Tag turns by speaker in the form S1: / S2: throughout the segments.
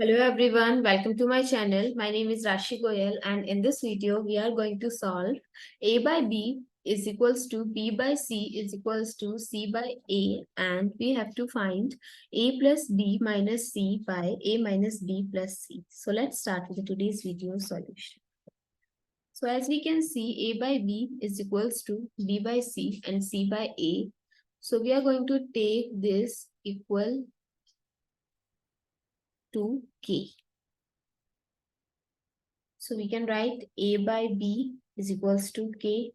S1: Hello everyone, welcome to my channel. My name is Rashi Goel and in this video we are going to solve a by b is equals to b by c is equals to c by a, and we have to find a plus b minus c by a minus b plus c. So let's start with today's video solution. So as we can see, a by b is equals to b by c and c by a. So we are going to take this equal to k. So we can write a by b is equals to k,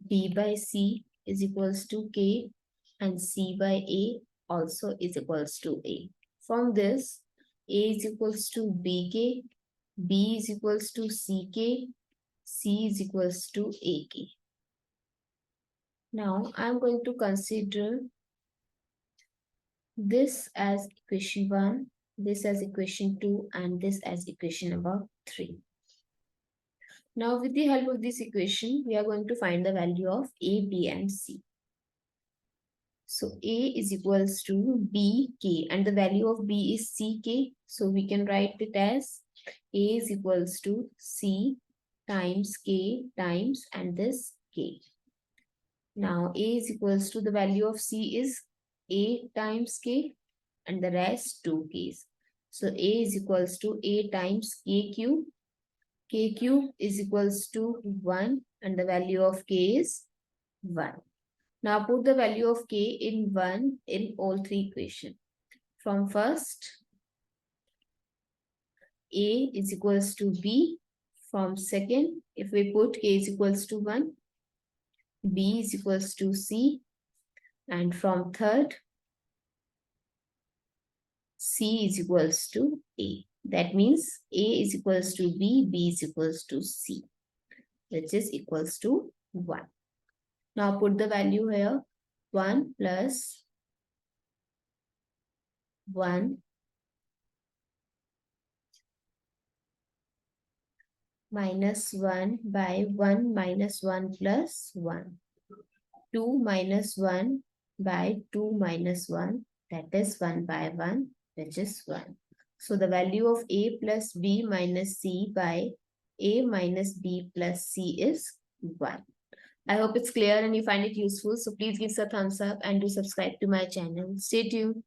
S1: b by c is equals to k, and c by a also is equals to a. From this, a is equals to bk, b is equals to ck, c is equals to ak. Now I am going to consider this as equation 1, this as equation 2, and this as equation number 3. Now, with the help of this equation, we are going to find the value of a, b, and c. So, a is equals to bk, and the value of b is ck. So, we can write it as a is equals to c times k times and this k. Now, a is equals to the value of c is a times k, and the rest 2k's. So, a is equals to a times k cube. K cube is equals to 1 and the value of k is 1. Now put the value of k in 1 in all three equations. From first, a is equals to b. From second, if we put k is equals to 1, b is equals to c. And from third, c is equals to a. That means a is equals to b, b is equals to c, which is equals to 1. Now put the value here, 1 plus 1 minus 1 by 1 minus 1 plus 1. 2 minus 1 by 2 minus 1, that is 1 by 1, which is 1. So the value of a plus b minus c by a minus b plus c is 1. I hope it's clear and you find it useful. So please give us a thumbs up and do subscribe to my channel. Stay tuned.